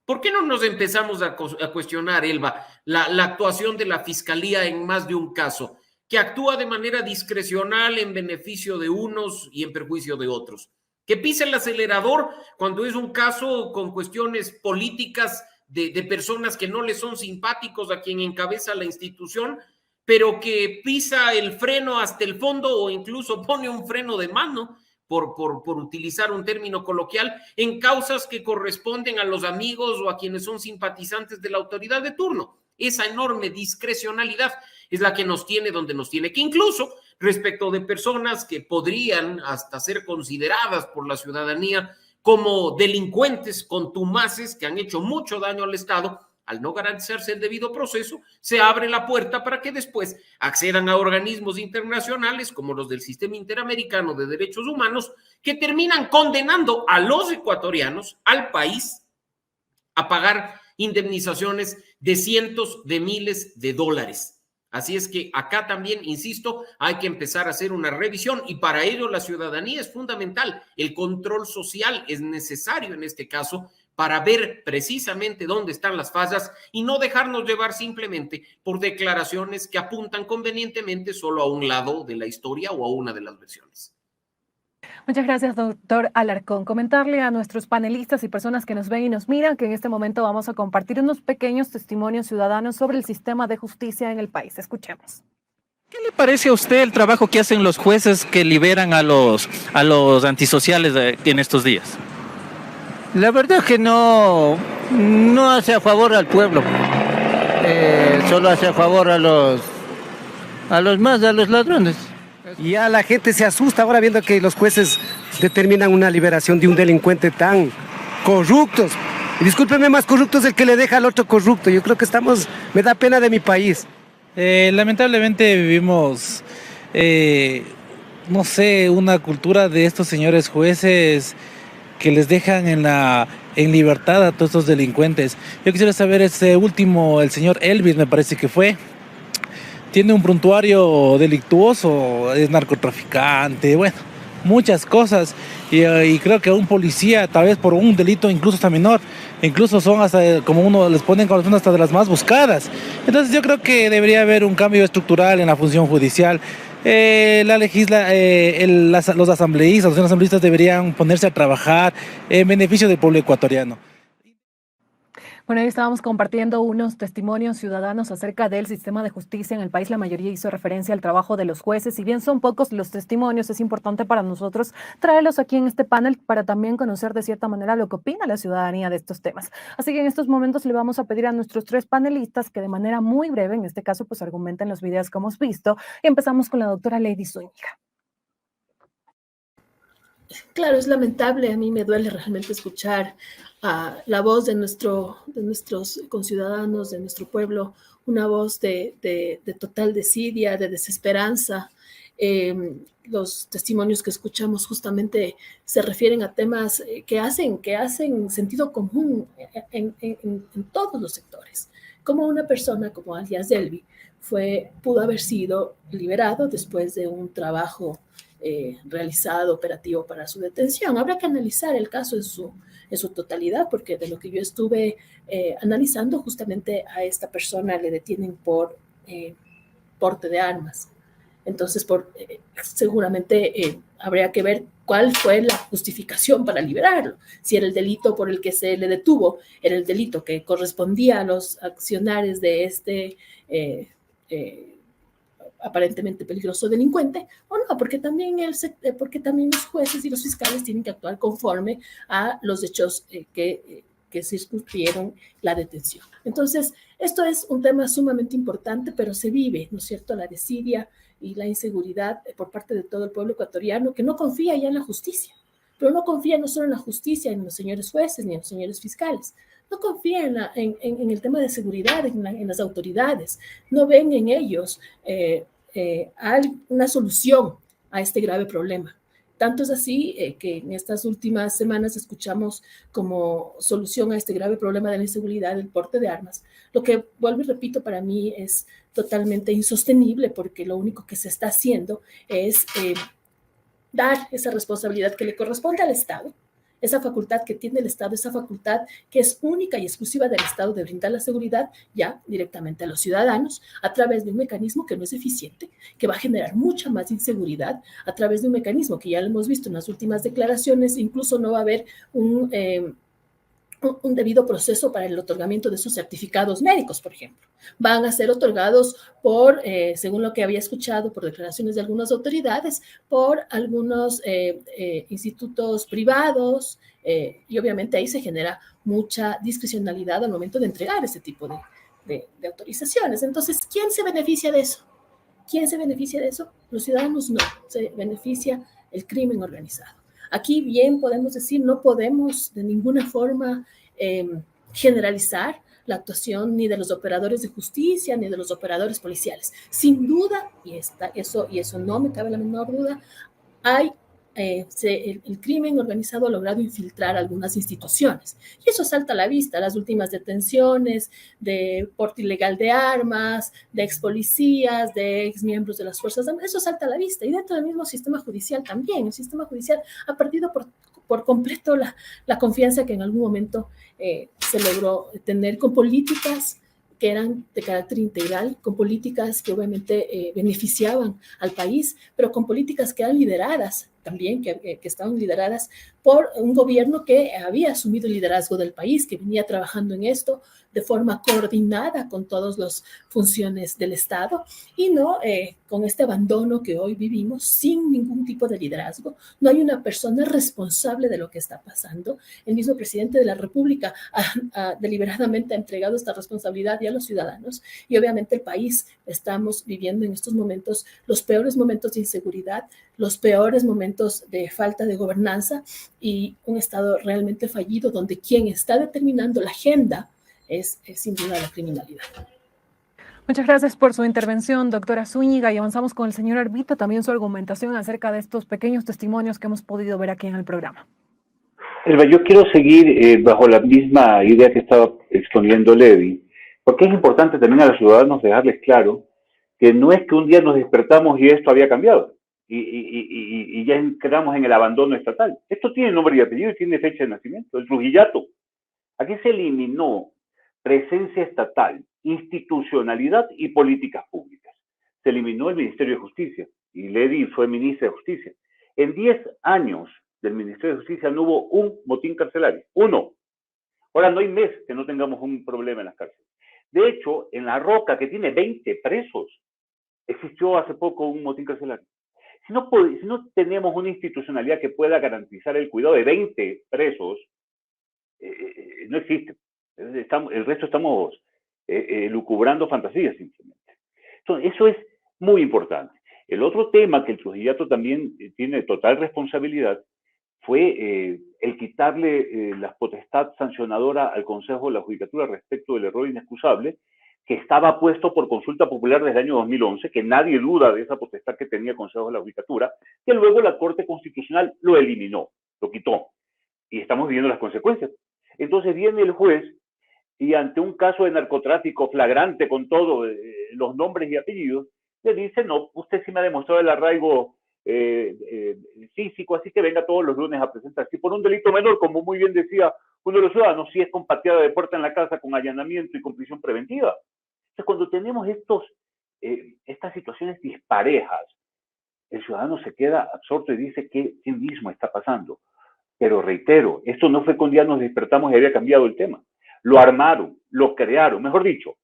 ¿Por qué no nos empezamos a cuestionar, Elba, la actuación de la Fiscalía en más de un caso, que actúa de manera discrecional en beneficio de unos y en perjuicio de otros? Que pisa el acelerador cuando es un caso con cuestiones políticas de personas que no le son simpáticos a quien encabeza la institución, pero que pisa el freno hasta el fondo o incluso pone un freno de mano, por utilizar un término coloquial, en causas que corresponden a los amigos o a quienes son simpatizantes de la autoridad de turno. Esa enorme discrecionalidad es la que nos tiene donde nos tiene, que incluso respecto de personas que podrían hasta ser consideradas por la ciudadanía como delincuentes contumaces que han hecho mucho daño al Estado, al no garantizarse el debido proceso, se abre la puerta para que después accedan a organismos internacionales como los del Sistema Interamericano de Derechos Humanos, que terminan condenando a los ecuatorianos, al país, a pagar indemnizaciones de cientos de miles de dólares. Así es que acá también, insisto, hay que empezar a hacer una revisión y para ello la ciudadanía es fundamental. El control social es necesario en este caso para ver precisamente dónde están las fallas y no dejarnos llevar simplemente por declaraciones que apuntan convenientemente solo a un lado de la historia o a una de las versiones. Muchas gracias, doctor Alarcón. Comentarle a nuestros panelistas y personas que nos ven y nos miran que en este momento vamos a compartir unos pequeños testimonios ciudadanos sobre el sistema de justicia en el país. Escuchemos. ¿Qué le parece a usted el trabajo que hacen los jueces que liberan a los antisociales en estos días? La verdad es que no hace a favor al pueblo, solo hace a favor a los ladrones. Y ya la gente se asusta ahora viendo que los jueces determinan una liberación de un delincuente tan corruptos. Y discúlpeme, más corruptos el que le deja al otro corrupto. Yo creo que me da pena de mi país. Lamentablemente vivimos, no sé, una cultura de estos señores jueces que les dejan en libertad a todos estos delincuentes. Yo quisiera saber, ese último, el señor Elvis, me parece que fue, tiene un prontuario delictuoso, es narcotraficante, bueno, muchas cosas. Y creo que un policía, tal vez por un delito incluso hasta menor, incluso son hasta, como uno les ponen como son hasta de las más buscadas. Entonces yo creo que debería haber un cambio estructural en la función judicial. Los asambleístas, los asambleístas deberían ponerse a trabajar en beneficio del pueblo ecuatoriano. Bueno, ahí estábamos compartiendo unos testimonios ciudadanos acerca del sistema de justicia en el país. La mayoría hizo referencia al trabajo de los jueces. Si bien son pocos los testimonios, es importante para nosotros traerlos aquí en este panel para también conocer de cierta manera lo que opina la ciudadanía de estos temas. Así que en estos momentos le vamos a pedir a nuestros 3 panelistas que de manera muy breve, en este caso, pues argumenten los videos que hemos visto. Y empezamos con la doctora Lady Zúñiga. Claro, es lamentable, a mí me duele realmente escuchar la voz de nuestros conciudadanos, de nuestro pueblo, una voz de total desidia, de desesperanza. Los testimonios que escuchamos justamente se refieren a temas que hacen sentido común en todos los sectores. Como una persona como alias Delvi pudo haber sido liberado después de un trabajo realizado operativo para su detención. Habrá que analizar el caso en su totalidad, porque de lo que yo estuve analizando, justamente a esta persona le detienen por porte de armas. Entonces, seguramente habría que ver cuál fue la justificación para liberarlo. Si era el delito por el que se le detuvo, era el delito que correspondía a los accionares de este aparentemente peligroso delincuente, o no, porque también los jueces y los fiscales tienen que actuar conforme a los hechos que circunscribieron la detención. Entonces, esto es un tema sumamente importante, pero se vive, ¿no es cierto?, la desidia y la inseguridad por parte de todo el pueblo ecuatoriano, que no confía ya en la justicia, pero no confía no solo en la justicia, en los señores jueces ni en los señores fiscales, no confía en el tema de seguridad, en las autoridades, no ven en ellos una solución a este grave problema. Tanto es así que en estas últimas semanas escuchamos como solución a este grave problema de la inseguridad el porte de armas, lo que, vuelvo y repito, para mí es totalmente insostenible, porque lo único que se está haciendo es dar esa responsabilidad que le corresponde al Estado, esa facultad que tiene el Estado, esa facultad que es única y exclusiva del Estado de brindar la seguridad ya directamente a los ciudadanos a través de un mecanismo que no es eficiente, que va a generar mucha más inseguridad, a través de un mecanismo que ya lo hemos visto en las últimas declaraciones. Incluso no va a haber un debido proceso para el otorgamiento de esos certificados médicos, por ejemplo. Van a ser otorgados según lo que había escuchado, por declaraciones de algunas autoridades, por algunos institutos privados, y obviamente ahí se genera mucha discrecionalidad al momento de entregar ese tipo de autorizaciones. Entonces, ¿quién se beneficia de eso? ¿Quién se beneficia de eso? Los ciudadanos no, se beneficia el crimen organizado. Aquí bien podemos decir, no podemos de ninguna forma generalizar la actuación ni de los operadores de justicia ni de los operadores policiales. Sin duda, y eso no me cabe la menor duda, el crimen organizado ha logrado infiltrar algunas instituciones. Y eso salta a la vista, las últimas detenciones de porte ilegal de armas, de ex policías, de ex miembros de las Fuerzas Armadas, eso salta a la vista. Y dentro del mismo sistema judicial también. El sistema judicial ha perdido por completo la confianza que en algún momento se logró tener con políticas que eran de carácter integral, con políticas que obviamente beneficiaban al país, pero con políticas que eran lideradas también, que estaban lideradas por un gobierno que había asumido el liderazgo del país, que venía trabajando en esto de forma coordinada con todas las funciones del Estado, y no con este abandono que hoy vivimos sin ningún tipo de liderazgo. No hay una persona responsable de lo que está pasando. El mismo presidente de la República deliberadamente ha entregado esta responsabilidad ya a los ciudadanos, y obviamente el país estamos viviendo en estos momentos los peores momentos de inseguridad, los peores momentos de falta de gobernanza y un Estado realmente fallido, donde quien está determinando la agenda es sin duda la criminalidad. Muchas gracias por su intervención, doctora Zúñiga, y avanzamos con el señor Arbito, también su argumentación acerca de estos pequeños testimonios que hemos podido ver aquí en el programa. Elba, yo quiero seguir bajo la misma idea que estaba exponiendo Levi, porque es importante también a los ciudadanos dejarles claro que no es que un día nos despertamos y esto había cambiado y ya quedamos en el abandono estatal. Esto tiene nombre y apellido y tiene fecha de nacimiento, el Trujillato. Aquí se eliminó presencia estatal, institucionalidad y políticas públicas. Se eliminó el Ministerio de Justicia y Ledy fue ministra de Justicia. En 10 años del Ministerio de Justicia no hubo un motín carcelario, uno. Ahora no hay mes que no tengamos un problema en las cárceles. De hecho, en La Roca, que tiene 20 presos, existió hace poco un motín carcelario. Si no tenemos una institucionalidad que pueda garantizar el cuidado de 20 presos, no existe. El resto estamos lucubrando fantasías simplemente. Entonces, eso es muy importante. El otro tema que el Trujillato también tiene total responsabilidad fue el quitarle la potestad sancionadora al Consejo de la Judicatura respecto del error inexcusable, que estaba puesto por consulta popular desde el año 2011, que nadie duda de esa potestad que tenía el Consejo de la Judicatura, que luego la Corte Constitucional lo eliminó, lo quitó, y estamos viendo las consecuencias. Entonces viene el juez y ante un caso de narcotráfico flagrante con todos los nombres y apellidos, le dice, no, usted sí me ha demostrado el arraigo físico, así que venga todos los lunes a presentarse. Y por un delito menor, como muy bien decía uno de los ciudadanos, sí es con pateada de puerta en la casa, con allanamiento y con prisión preventiva. Entonces, cuando tenemos estas situaciones disparejas, el ciudadano se queda absorto y dice, ¿qué mismo está pasando? Pero reitero, esto no fue que un día nos despertamos y había cambiado el tema. Lo armaron, lo crearon, mejor dicho,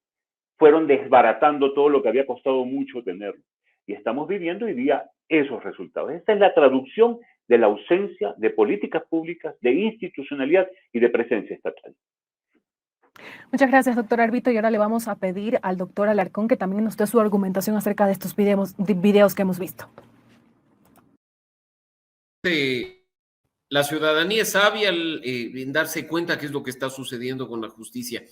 fueron desbaratando todo lo que había costado mucho tenerlo. Y estamos viviendo hoy día esos resultados. Esta es la traducción de la ausencia de políticas públicas, de institucionalidad y de presencia estatal. Muchas gracias, doctor Arbito. Y ahora le vamos a pedir al doctor Alarcón que también nos dé su argumentación acerca de estos videos que hemos visto. La ciudadanía es sabia en darse cuenta qué es lo que está sucediendo con la justicia.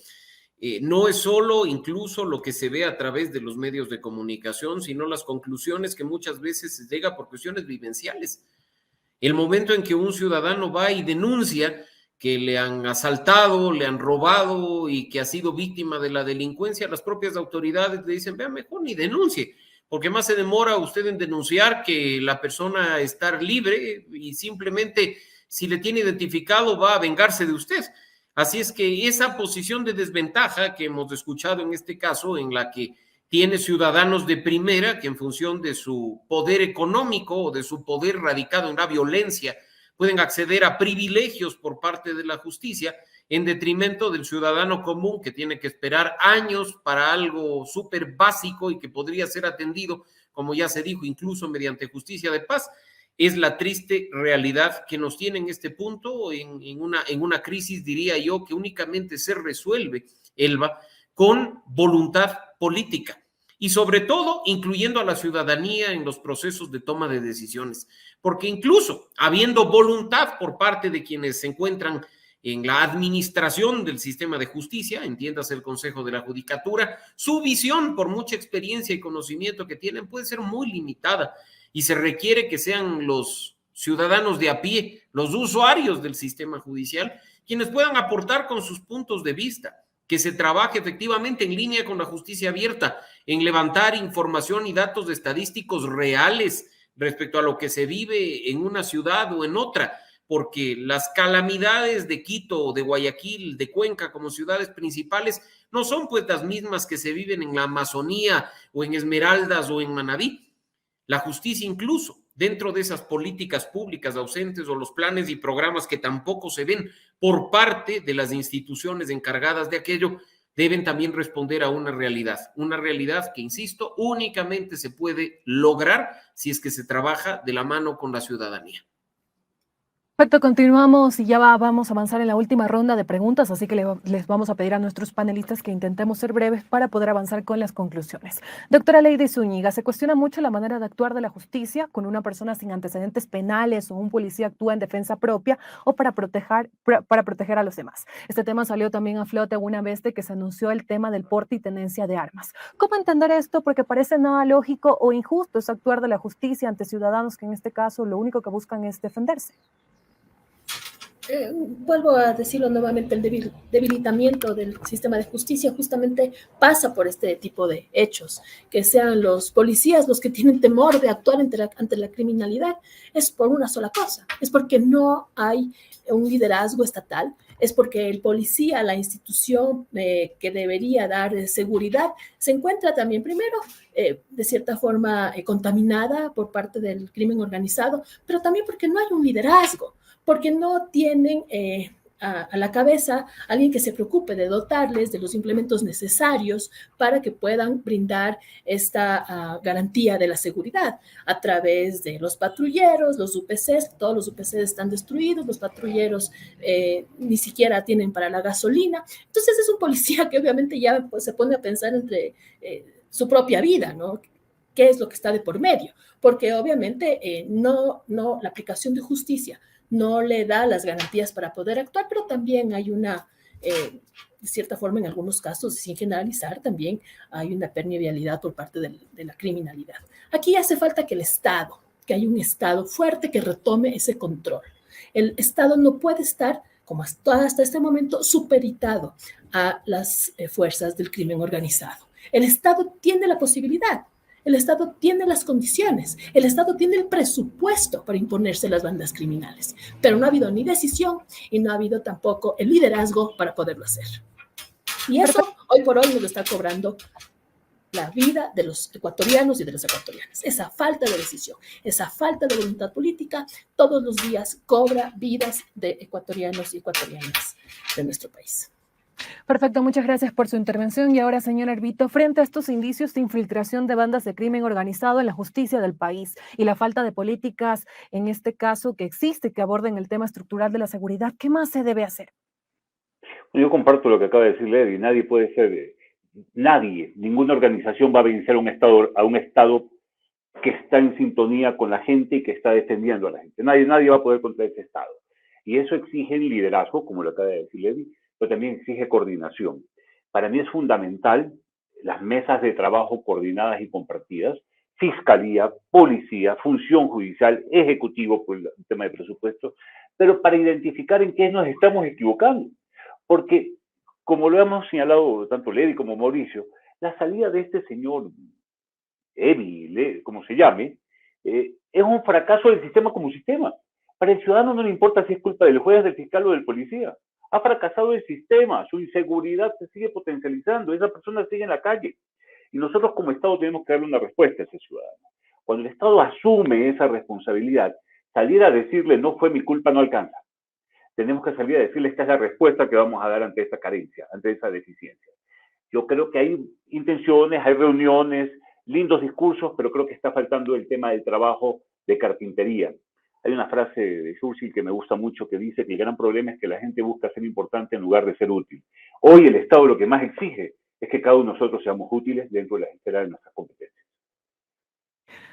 No es solo incluso lo que se ve a través de los medios de comunicación, sino las conclusiones que muchas veces se llega por cuestiones vivenciales. El momento en que un ciudadano va y denuncia que le han asaltado, le han robado y que ha sido víctima de la delincuencia, las propias autoridades le dicen, vea, mejor ni denuncie, porque más se demora usted en denunciar que la persona estar libre y simplemente si le tiene identificado va a vengarse de usted. Así es que esa posición de desventaja que hemos escuchado en este caso, en la que tiene ciudadanos de primera que en función de su poder económico o de su poder radicado en la violencia pueden acceder a privilegios por parte de la justicia en detrimento del ciudadano común que tiene que esperar años para algo súper básico y que podría ser atendido, como ya se dijo, incluso mediante justicia de paz. Es la triste realidad que nos tiene en este punto, en una crisis, diría yo, que únicamente se resuelve, Elba, con voluntad política y sobre todo incluyendo a la ciudadanía en los procesos de toma de decisiones, porque incluso habiendo voluntad por parte de quienes se encuentran en la administración del sistema de justicia, entiéndase el Consejo de la Judicatura, su visión, por mucha experiencia y conocimiento que tienen, puede ser muy limitada y se requiere que sean los ciudadanos de a pie, los usuarios del sistema judicial, quienes puedan aportar con sus puntos de vista, que se trabaje efectivamente en línea con la justicia abierta, en levantar información y datos estadísticos reales respecto a lo que se vive en una ciudad o en otra, porque las calamidades de Quito, de Guayaquil, de Cuenca como ciudades principales no son pues las mismas que se viven en la Amazonía o en Esmeraldas o en Manabí. La justicia incluso dentro de esas políticas públicas ausentes o los planes y programas que tampoco se ven por parte de las instituciones encargadas de aquello, deben también responder a una realidad que, insisto, únicamente se puede lograr si es que se trabaja de la mano con la ciudadanía. Perfecto, continuamos y ya vamos a avanzar en la última ronda de preguntas, así que les vamos a pedir a nuestros panelistas que intentemos ser breves para poder avanzar con las conclusiones. Doctora Lady Zúñiga, se cuestiona mucho la manera de actuar de la justicia con una persona sin antecedentes penales o un policía actúa en defensa propia o para proteger a los demás. Este tema salió también a flote una vez de que se anunció el tema del porte y tenencia de armas. ¿Cómo entender esto? Porque parece nada lógico o injusto es actuar de la justicia ante ciudadanos que en este caso lo único que buscan es defenderse. Vuelvo a decirlo nuevamente, el debilitamiento del sistema de justicia justamente pasa por este tipo de hechos. Que sean los policías los que tienen temor de actuar ante la criminalidad, es por una sola cosa, es porque no hay un liderazgo estatal, es porque el policía, la institución que debería dar seguridad, se encuentra también primero de cierta forma contaminada por parte del crimen organizado, pero también porque no hay un liderazgo, porque no tienen a la cabeza alguien que se preocupe de dotarles de los implementos necesarios para que puedan brindar esta garantía de la seguridad a través de los patrulleros, los UPCs. Todos los UPCs están destruidos, los patrulleros ni siquiera tienen para la gasolina. Entonces es un policía que obviamente ya pues, se pone a pensar entre su propia vida, ¿no? ¿Qué es lo que está de por medio? Porque obviamente la aplicación de justicia no le da las garantías para poder actuar, pero también hay una, de cierta forma, en algunos casos, sin generalizar, también hay una permeabilidad por parte de la criminalidad. Aquí hace falta que que haya un Estado fuerte que retome ese control. El Estado no puede estar, como hasta este momento, supeditado a las fuerzas del crimen organizado. El Estado tiene la posibilidad. El Estado tiene las condiciones, el Estado tiene el presupuesto para imponerse las bandas criminales, pero no ha habido ni decisión y no ha habido tampoco el liderazgo para poderlo hacer. Y eso hoy por hoy nos lo está cobrando la vida de los ecuatorianos y de las ecuatorianas. Esa falta de decisión, esa falta de voluntad política, todos los días cobra vidas de ecuatorianos y ecuatorianas de nuestro país. Perfecto, muchas gracias por su intervención. Y ahora, señor Hervito, frente a estos indicios de infiltración de bandas de crimen organizado en la justicia del país y la falta de políticas, en este caso, que existe, que aborden el tema estructural de la seguridad, ¿qué más se debe hacer? Yo comparto lo que acaba de decir Lady. Ninguna organización va a vencer a un Estado que está en sintonía con la gente y que está defendiendo a la gente. Nadie va a poder contra ese Estado. Y eso exige liderazgo, como lo acaba de decir Lady, pero también exige coordinación. Para mí es fundamental las mesas de trabajo coordinadas y compartidas, fiscalía, policía, función judicial, ejecutivo por el tema de presupuesto, pero para identificar en qué nos estamos equivocando. Porque, como lo hemos señalado tanto Lady como Mauricio, la salida de este señor Evi, como se llame, es un fracaso del sistema como sistema. Para el ciudadano no le importa si es culpa del juez, del fiscal o del policía. Ha fracasado el sistema, su inseguridad se sigue potencializando, esa persona sigue en la calle. Y nosotros como Estado tenemos que darle una respuesta a ese ciudadano. Cuando el Estado asume esa responsabilidad, salir a decirle no fue mi culpa no alcanza. Tenemos que salir a decirle esta es la respuesta que vamos a dar ante esta carencia, ante esa deficiencia. Yo creo que hay intenciones, hay reuniones, lindos discursos, pero creo que está faltando el tema del trabajo de carpintería. Hay una frase de Churchill que me gusta mucho que dice que el gran problema es que la gente busca ser importante en lugar de ser útil. Hoy el Estado lo que más exige es que cada uno de nosotros seamos útiles dentro de las esferas de nuestras competencias.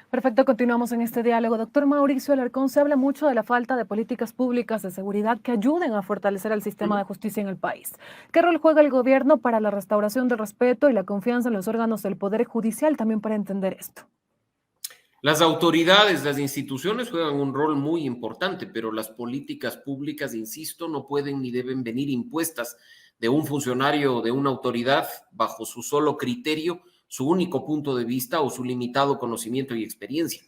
Perfecto, continuamos en este diálogo. Doctor Mauricio Alarcón, se habla mucho de la falta de políticas públicas de seguridad que ayuden a fortalecer el sistema de justicia en el país. ¿Qué rol juega el gobierno para la restauración del respeto y la confianza en los órganos del Poder Judicial también para entender esto? Las autoridades, las instituciones juegan un rol muy importante, pero las políticas públicas, insisto, no pueden ni deben venir impuestas de un funcionario, de una autoridad, bajo su solo criterio, su único punto de vista o su limitado conocimiento y experiencia.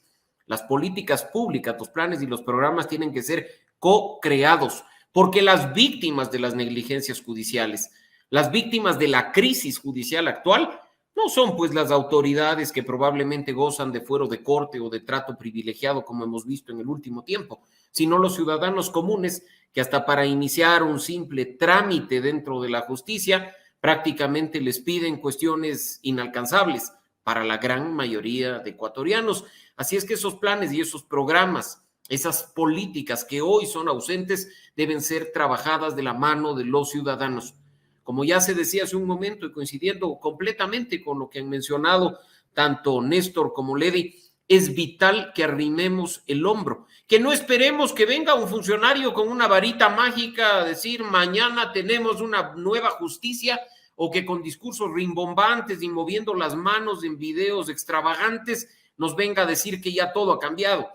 Las políticas públicas, los planes y los programas tienen que ser co-creados, porque las víctimas de las negligencias judiciales, las víctimas de la crisis judicial actual, no son pues las autoridades que probablemente gozan de fuero de corte o de trato privilegiado como hemos visto en el último tiempo, sino los ciudadanos comunes que hasta para iniciar un simple trámite dentro de la justicia prácticamente les piden cuestiones inalcanzables para la gran mayoría de ecuatorianos. Así es que esos planes y esos programas Esas políticas que hoy son ausentes deben ser trabajadas de la mano de los ciudadanos. Como ya se decía hace un momento y coincidiendo completamente con lo que han mencionado tanto Néstor como Ledy, es vital que arrimemos el hombro, que no esperemos que venga un funcionario con una varita mágica a decir mañana tenemos una nueva justicia, o que con discursos rimbombantes y moviendo las manos en videos extravagantes nos venga a decir que ya todo ha cambiado.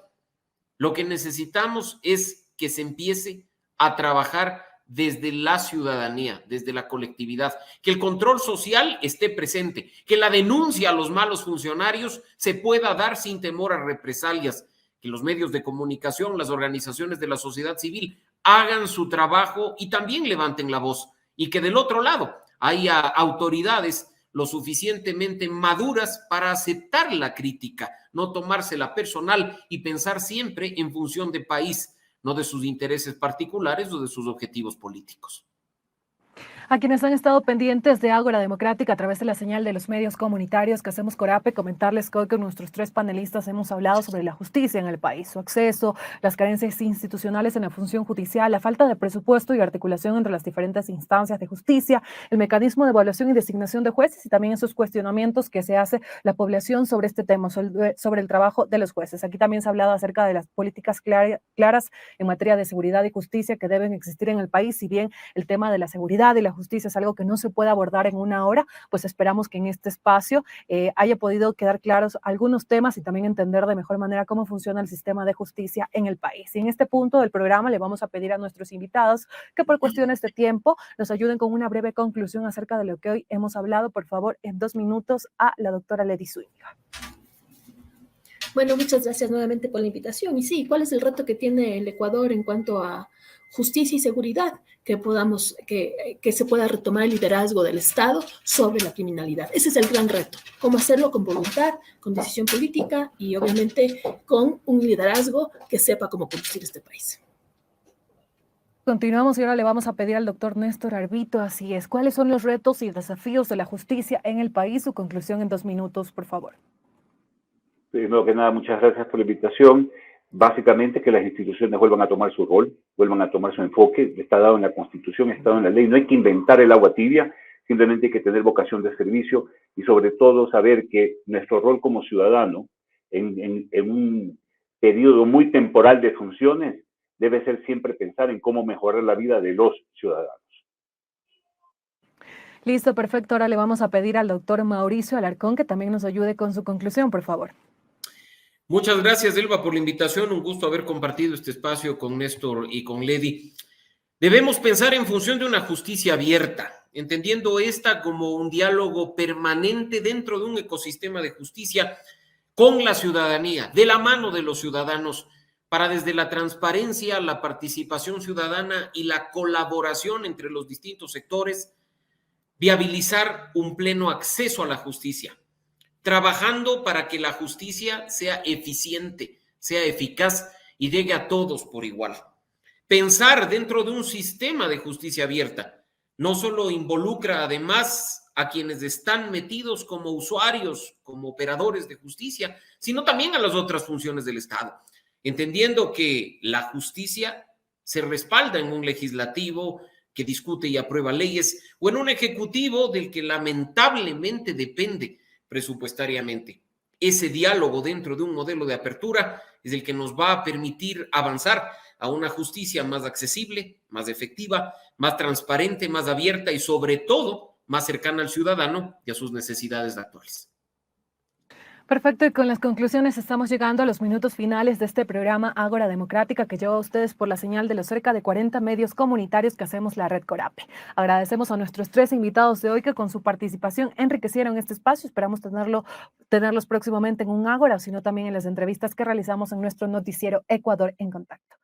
Lo que necesitamos es que se empiece a trabajar desde la ciudadanía, desde la colectividad, que el control social esté presente, que la denuncia a los malos funcionarios se pueda dar sin temor a represalias, que los medios de comunicación, las organizaciones de la sociedad civil hagan su trabajo y también levanten la voz, y que del otro lado haya autoridades lo suficientemente maduras para aceptar la crítica, no tomársela personal y pensar siempre en función de país, no de sus intereses particulares o de sus objetivos políticos. A quienes han estado pendientes de Ágora Democrática a través de la señal de los medios comunitarios que hacemos Corape, comentarles que hoy con nuestros 3 panelistas hemos hablado sobre la justicia en el país, su acceso, las carencias institucionales en la función judicial, la falta de presupuesto y articulación entre las diferentes instancias de justicia, el mecanismo de evaluación y designación de jueces y también esos cuestionamientos que se hace la población sobre este tema, sobre el trabajo de los jueces. Aquí también se ha hablado acerca de las políticas claras en materia de seguridad y justicia que deben existir en el país, si bien el tema de la seguridad y la justicia es algo que no se puede abordar en una hora, pues esperamos que en este espacio haya podido quedar claros algunos temas y también entender de mejor manera cómo funciona el sistema de justicia en el país. Y en este punto del programa le vamos a pedir a nuestros invitados que por cuestiones de tiempo nos ayuden con una breve conclusión acerca de lo que hoy hemos hablado, por favor, en 2 minutos a la doctora Ledy Zúñiga. Bueno, muchas gracias nuevamente por la invitación. Y sí, ¿cuál es el reto que tiene el Ecuador en cuanto a justicia y seguridad? Que se pueda retomar el liderazgo del Estado sobre la criminalidad. Ese es el gran reto. Cómo hacerlo con voluntad, con decisión política y obviamente con un liderazgo que sepa cómo conducir este país. Continuamos y ahora le vamos a pedir al doctor Néstor Arbito, así es, ¿cuáles son los retos y desafíos de la justicia en el país? Su conclusión en 2 minutos, por favor. Primero que nada, muchas gracias por la invitación. Básicamente que las instituciones vuelvan a tomar su rol, vuelvan a tomar su enfoque, está dado en la Constitución, está dado en la ley, no hay que inventar el agua tibia, simplemente hay que tener vocación de servicio y sobre todo saber que nuestro rol como ciudadano en un periodo muy temporal de funciones debe ser siempre pensar en cómo mejorar la vida de los ciudadanos. Listo, perfecto. Ahora le vamos a pedir al doctor Mauricio Alarcón que también nos ayude con su conclusión, por favor. Muchas gracias, Elba, por la invitación. Un gusto haber compartido este espacio con Néstor y con Ledy. Debemos pensar en función de una justicia abierta, entendiendo esta como un diálogo permanente dentro de un ecosistema de justicia con la ciudadanía, de la mano de los ciudadanos, para desde la transparencia, la participación ciudadana y la colaboración entre los distintos sectores, viabilizar un pleno acceso a la justicia, trabajando para que la justicia sea eficiente, sea eficaz y llegue a todos por igual. Pensar dentro de un sistema de justicia abierta no solo involucra además a quienes están metidos como usuarios, como operadores de justicia, sino también a las otras funciones del Estado, entendiendo que la justicia se respalda en un legislativo que discute y aprueba leyes o en un ejecutivo del que lamentablemente depende presupuestariamente. Ese diálogo dentro de un modelo de apertura es el que nos va a permitir avanzar a una justicia más accesible, más efectiva, más transparente, más abierta y sobre todo más cercana al ciudadano y a sus necesidades actuales. Perfecto, y con las conclusiones estamos llegando a los minutos finales de este programa Ágora Democrática que lleva a ustedes por la señal de los cerca de 40 medios comunitarios que hacemos la red Corape. Agradecemos a nuestros 3 invitados de hoy que con su participación enriquecieron este espacio. Esperamos tenerlos próximamente en un Ágora, sino también en las entrevistas que realizamos en nuestro noticiero Ecuador en Contacto.